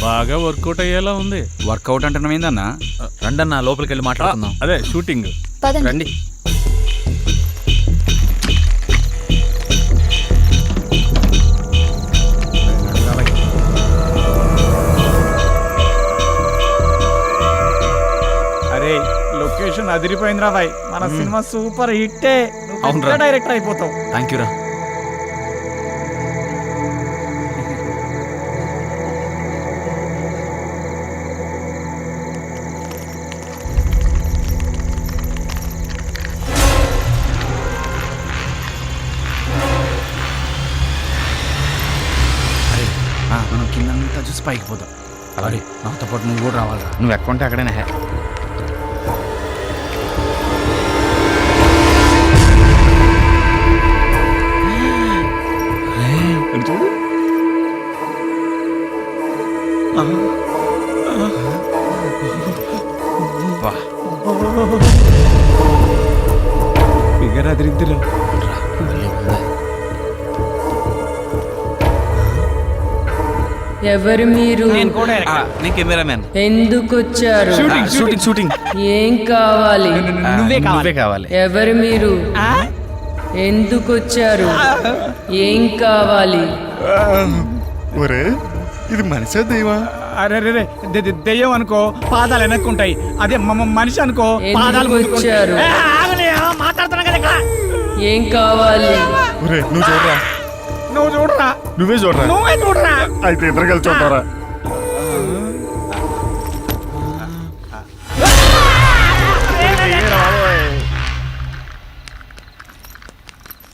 బాగా వర్కౌట్ అయ్యేలా ఉంది. వర్కౌట్ అంటున్నాం ఏందన్నా? రండన్నా లోపలికి వెళ్ళి మాట్లాడుకుందాం. అదే షూటింగ్. రండి. అరే లొకేషన్ అదిరిపోయిందిరా బాయ్, మన సినిమా సూపర్ హిట్టే. అవునురా. డైరెక్టర్ అయిపోతావు. థ్యాంక్ యూ రా. మనం కిందంతా చూసి పైకి పోతాం. అలాగే నాతో పాటు నువ్వు కూడా రావాలిరా. నువ్వు ఎక్కంటే అక్కడైనా హే. చూడు ఫిగర్ అదిరిద్దిరా. ఎవరు మీరు? నేను కెమెరామ్యాన్. ఎందుకు వచ్చారు? షూటింగ్. ఏం కావాలి? నువ్వే కావాలి. ఎవరు మీరు? ఎందుకు వచ్చారు? ఏం కావాలి? ఒరే ఇది మనిషి దైవా? అరే రే దెయ్యం అనుకో పాదాలు వెనక్కుంటాయి, అదే మనిషి అనుకో పాదాలు ఎందుకు వచ్చారు? మాట్లాడుతున్నా కదా ఇక్కడ. ఏం కావాలి? ఒరే నువ్వు చూడరా. నువ్వు చూడరా. నువ్వే చూడరా. అయితే ఇద్దరు కలిసి చూడరా.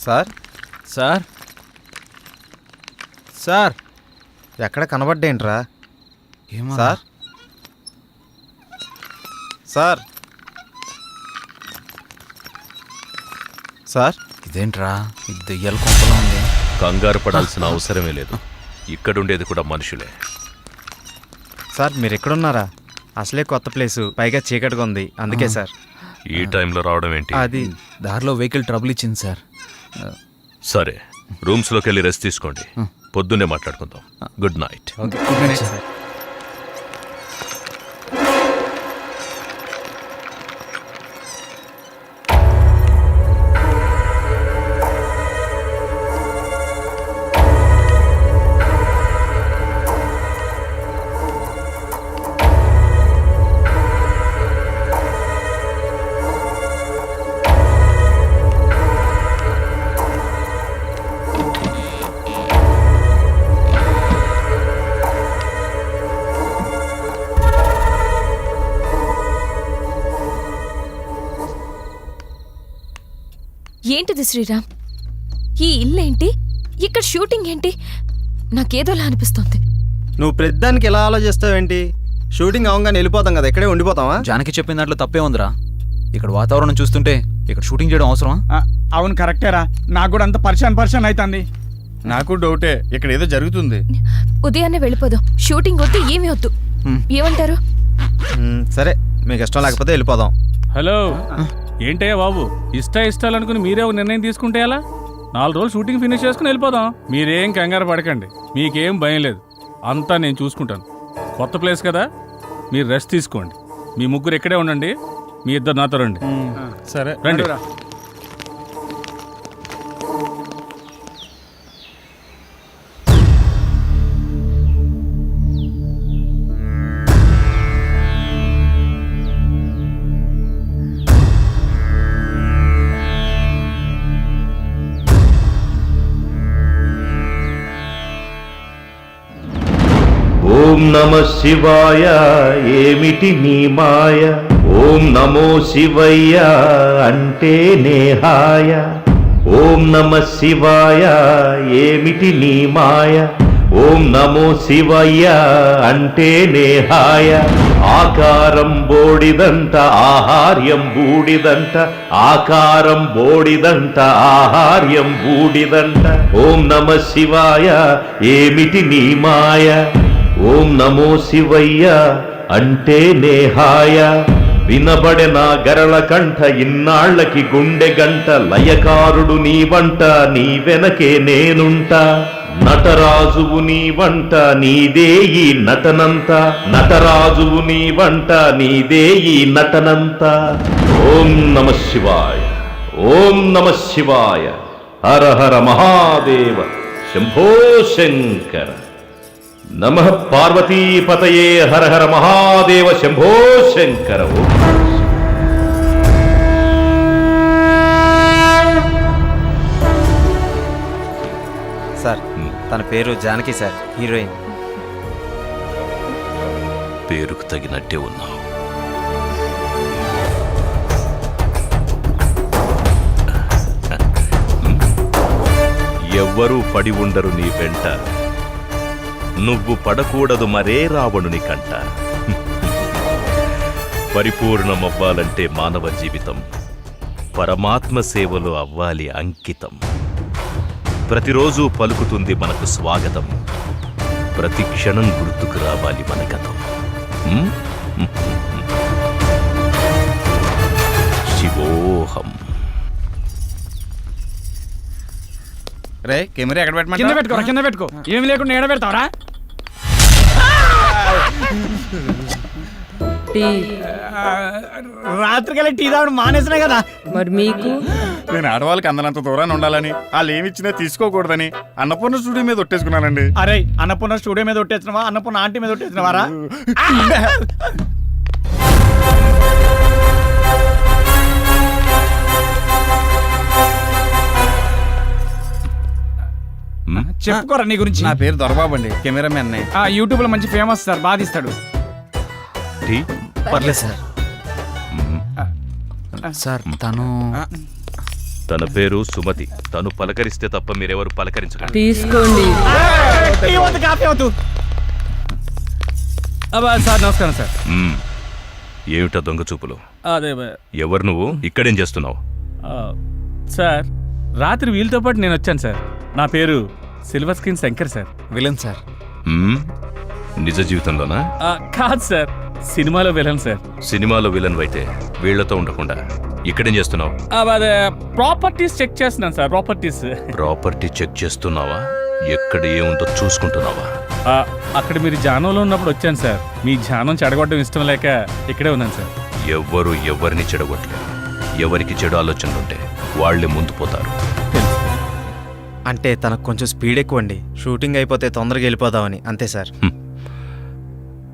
సార్ సార్ సార్ ఎక్కడ కనబడ్డేంట్రా? సార్ సార్ సార్ ఇదేంట్రా? ఇది దెయ్యాల కొంపలా ఉంది. కంగారు పడాల్సిన అవసరమే లేదు, ఇక్కడుండేది కూడా మనుషులే. సార్ మీరు ఎక్కడున్నారా? అసలే కొత్త ప్లేసు, పైగా చీకటిగా ఉంది, అందుకే సార్. ఈ టైంలో రావడం ఏంటి? అది దారిలో వెహికల్ ట్రబుల్ ఇచ్చింది సార్. సరే, రూమ్స్లోకి వెళ్ళి రెస్ట్ తీసుకోండి, పొద్దున్నే మాట్లాడుకుందాం. Good night. Okay, good night sir. ఏంటిది శ్రీరామ్? ఈ ఇల్లేంటి? ఇక్కడ షూటింగ్ ఏంటి? నాకేదోలా అనిపిస్తోంది. నువ్వు ప్రతిదానికి ఎలా ఆలోచిస్తావేంటి? షూటింగ్ అవగానే వెళ్ళిపోతాం కదా, ఇక్కడే ఉండిపోతావా? జానకి చెప్పిన దాంట్లో తప్పే ఉందిరా. ఇక్కడ వాతావరణం చూస్తుంటే ఇక్కడ షూటింగ్ చేయడం అవసరమా? అవును కరెక్టేరా, నాకు కూడా అంత పరిశాన్ అవుతుంది. నాకు డౌటే, ఇక్కడ ఏదో జరుగుతుంది. ఉదయాన్నే వెళ్ళిపోదాం. షూటింగ్ వద్దు, ఏమీ వద్దు. ఏమంటారు? సరే, మీకు ఇష్టం లేకపోతే వెళ్ళిపోదాం. హలో, ఏంటయ్యా బాబు, ఇష్టాలు అనుకుని మీరే ఒక నిర్ణయం తీసుకుంటే ఎలా? 4 రోజులు షూటింగ్ ఫినిష్ చేసుకుని వెళ్ళిపోదాం. మీరేం కంగారు పడకండి, మీకేం భయం లేదు, అంతా నేను చూసుకుంటాను. కొత్త ప్లేస్ కదా, మీరు రెస్ట్ తీసుకోండి. మీ ముగ్గురు ఇక్కడే ఉండండి, మీ ఇద్దరు నాతో రండి. సరే రండి. ఓం నమ శివాయ, ఏమిటి నీ మాయ? ఓం నమో శివయ్య అంటే నేహాయ. ఓం నమ శివాయ, ఏమిటి నీ మాయ? ఓం నమో శివయ్య అంటే నేహాయ. ఆకారం బోడిదంట, ఆహార్యం బూడిదంట. ఆకారం బోడిదంట, ఆహార్యం బూడిదంట. ఓం నమ శివాయ, ఏమిటి నీ మాయ? ఓం నమో శివయ్య అంటే నేహాయ. వినబడె నా గరళ కంఠ, ఇన్నాళ్లకి గుండె గంట. లయకారుడు నీ వంట, నీ వెనకే నేనుంటా. నటరాజువు నీ వంట నీదే ఈ నటనంతా నటరాజువు నీ వంట నీదే ఈ నటనంతా ఓం నమ శివాయ ఓం నమ శివాయ హర హర మహాదేవ శంభో శంకర నమః పార్వతీపతయే హర హర మహాదేవ శంభో శంకర ఓం సార్ తన పేరు జానకి సార్, హీరోయిన్. పేరుకు తగినట్టే ఉన్నావు. ఎవ్వరూ పడి ఉండరు నీ వెంట, నువ్వు పడకూడదు మరే రావణుని కంట. పరిపూర్ణమవ్వాలంటే మానవ జీవితం పరమాత్మ సేవలో అవ్వాలి అంకితం. ప్రతిరోజు పలుకుతుంది మనకు స్వాగతం, ప్రతి క్షణం గుర్తుకు రావాలి మన గతం. శివోహం. రే కెమెరా ఎక్కడ కింద పెట్టమంటావు? పెట్టుకోరా, కింద పెట్టుకో. ఏమి లేకుండా ఎడ పెడతావరా? టీ. రాత్రికెళ్ళి టీ తాగడం మానేసినా కదా. మరి మీకు? నేను ఆడవాళ్ళకి అందనంత దూరాన్ని ఉండాలని, వాళ్ళు ఏమి ఇచ్చినా తీసుకోకూడదని అన్నపూర్ణ స్టూడియో మీద ఒట్టేసుకున్నానండి. అరే అన్నపూర్ణ స్టూడియో మీద ఒట్టేసినవా, అన్నపూర్ణ ఆంటీ మీద ఒట్టేసినవారా? చెప్పుకోరా నీ గురించి. నా పేరు దొరబాబు అండి, కెమెరామెన్ నే. యూట్యూబ్ లో మంచి ఫేమస్ సార్, బాధిస్తాడు. టీ? పర్లేదు సార్. సార్ తను తన పేరు సుమతి. తను పలకరిస్తే తప్ప మీరెవరు పలకరించరు. తీసుకోండి. టీ వద్దు, కాఫీ వద్దు. సార్ నమస్కారం సార్. ఏమిటా దొంగ చూపులు? అదే ఎవరు నువ్వు? ఇక్కడేం చేస్తున్నావు? సార్, రాత్రి వీళ్ళతో పాటు నేను వచ్చాను సార్. నా పేరు silver screen Shankar sir. Villain sir. నిజ జీవితంలోనా? కాదు సార్, సినిమాలో విలన్ సార్. సినిమాలో విలన్ అయితే వీళ్లతో ఉండకుండా ఇక్కడేం చేస్తున్నావు? అదే ప్రాపర్టీస్ చెక్ చేస్తున్నాను సార్. ప్రాపర్టీస్. ప్రాపర్టీ చెక్ చేస్తున్నావా? ఎక్కడ ఏముందో చూసుకుంటున్నావా? అక్కడ మీరు జానంలో ఉన్నప్పుడు వచ్చాను సార్. మీ జానం చెడగొట్టడం ఇష్టం లేక ఇక్కడే ఉన్నాను సార్. ఎవ్వరు ఎవరిని చెడగొట్టలేరు. ఎవరికి చెడు ఆలోచనలుంటే వాళ్లే ముందు పోతారు. అంటే తనకు కొంచెం స్పీడ్ ఎక్కువ అండి. షూటింగ్ అయిపోతే తొందరగా వెళ్ళిపోదామని, అంతే సార్.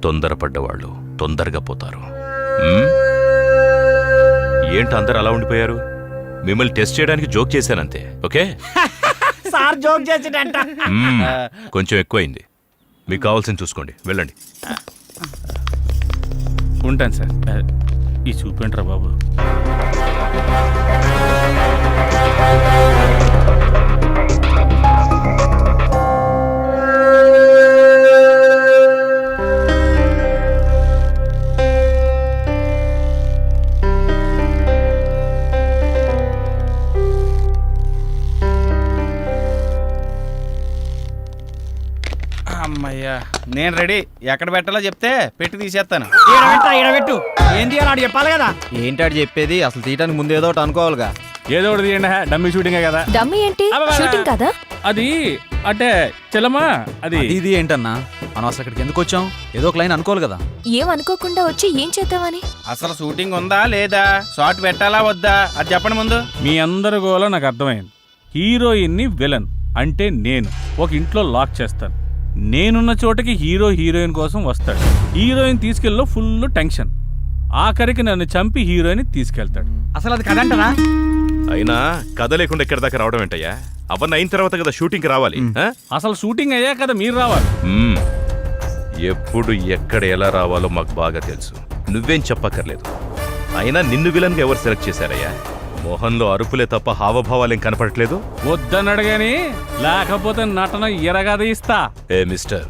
తొందరపడ్డవాళ్ళు తొందరగా పోతారు. ఏంటి అందరు అలా ఉండిపోయారు? మిమ్మల్ని టెస్ట్ చేయడానికి జోక్ చేశానంతే. ఓకే? సార్ జోక్ చేసేటంట. కొంచెం ఎక్కువైంది. మీకు కావాల్సింది చూసుకోండి, వెళ్ళండి. ఉంటాను సార్. ఈ చూపేంట్రా బాబు. అమ్మయ్యా, నేను రెడీ. ఎక్కడ పెట్టాలో చెప్తే పెట్టి తీసేస్తాను. ఈడబెట్టు. ఏం తీయాలి ఆడు చెప్పాలి కదా. ఏంటాడు చెప్పేది? అసలు తీయటానికి ముందు ఏదో ఒకటి అనుకోవాలిగా. ఏదో ఒకటి తీయండి. డమ్మీ షూటింగే కదా. డమ్మీ ఏంటి? షూటింగ్ కదా అది. అంటే చెల్లమ్మా, అది ఇది ఏంటన్నా? మనం అసలు ఇక్కడికి ఎందుకు వచ్చాం? ఏదో ఒక లైన్ అనుకోవాలి కదా. ఏం అనుకోకుండా వచ్చి ఏం చేద్దామని? అసలు షూటింగ్ ఉందా లేదా, షార్ట్ పెట్టాలా వద్దా, అది చెప్పండి ముందు. మీ అందరి గోల నాకు అర్థమైంది. హీరోయిన్ని విలన్ అంటే నేను ఒక ఇంట్లో లాక్ చేస్తాను. నేనున్న చోటకి హీరో హీరోయిన్ కోసం వస్తాడు. హీరోయిన్ తీసుకెళ్ళలో ఫుల్ టెన్షన్. ఆఖరికి నన్ను చంపి హీరోయిన్ తీసుకెళ్తాడు. అసలు అది కదంటనా? అయినా కథ లేకుండా ఎక్కడి దాకా రావడం ఏంటయ్యా? అవన్నీ అయిన తర్వాత కదా షూటింగ్కి రావాలి. అసలు షూటింగ్ అయ్యా కదా మీరు రావాలి. ఎప్పుడు ఎక్కడ ఎలా రావాలో మాకు బాగా తెలుసు. నువ్వేం చెప్పక్కర్లేదు. అయినా నిన్ను విలన్గా ఎవరు సెలెక్ట్ చేశారయ్యా? మోహన్లో అరుపులే తప్ప హావభావాలేం కనపడట్లేదు. వద్దనడగాని, లేకపోతే నటన ఎరగద ఇస్తా. ఏ మిస్టర్,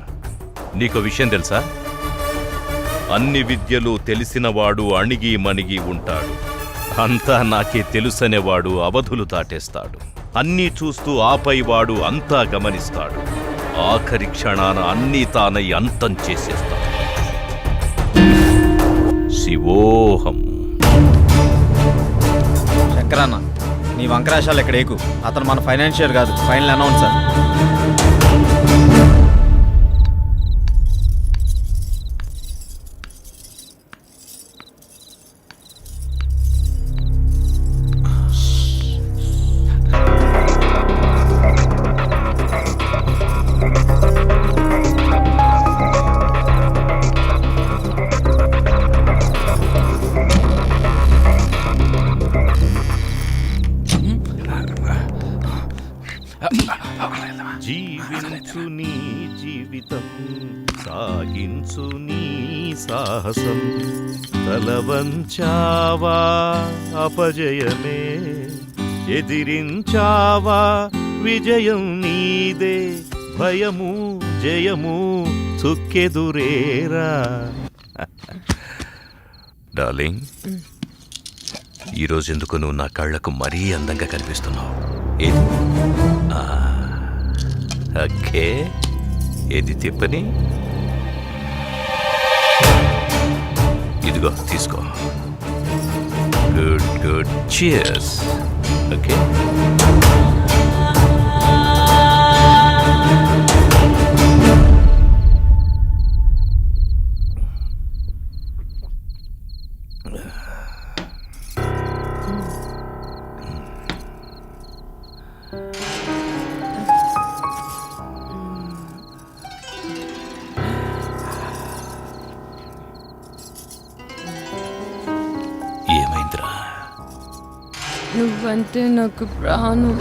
నీకో విషయం తెలుసా? అన్ని విద్యలు తెలిసినవాడు అణిగి మణిగి ఉంటాడు. అంతా నాకే తెలుసనేవాడు అవధులు దాటేస్తాడు. అన్నీ చూస్తూ ఆపై వాడు అంతా గమనిస్తాడు. ఆఖరి క్షణాన అన్నీ తానై అంతం చేసేస్తాడు. శివోహం. శంకరన్న, నీ వంకరాశాలు ఎక్కడ ఏకు. అతను మన ఫైనాన్షియర్ కాదు, ఫైనల్ అనౌన్సర్. చూపించు నీ సాహసం తలవంచావా అపజయమే ఎదిరించావా విజయం నీదే భయము జయము చుక్కెదురేరా డార్లింగ్ ఈరోజు ఎందుకు నువ్వు నా కళ్ళకు మరీ అందంగా కనిపిస్తున్నావు ఏది ఓకే ఏది తిప్పని ఇదిగో తీసుకో గుడ్ గుడ్ చియర్స్ ఓకే ఏమైందిరా నువ్వంటే నాకు ప్రాణం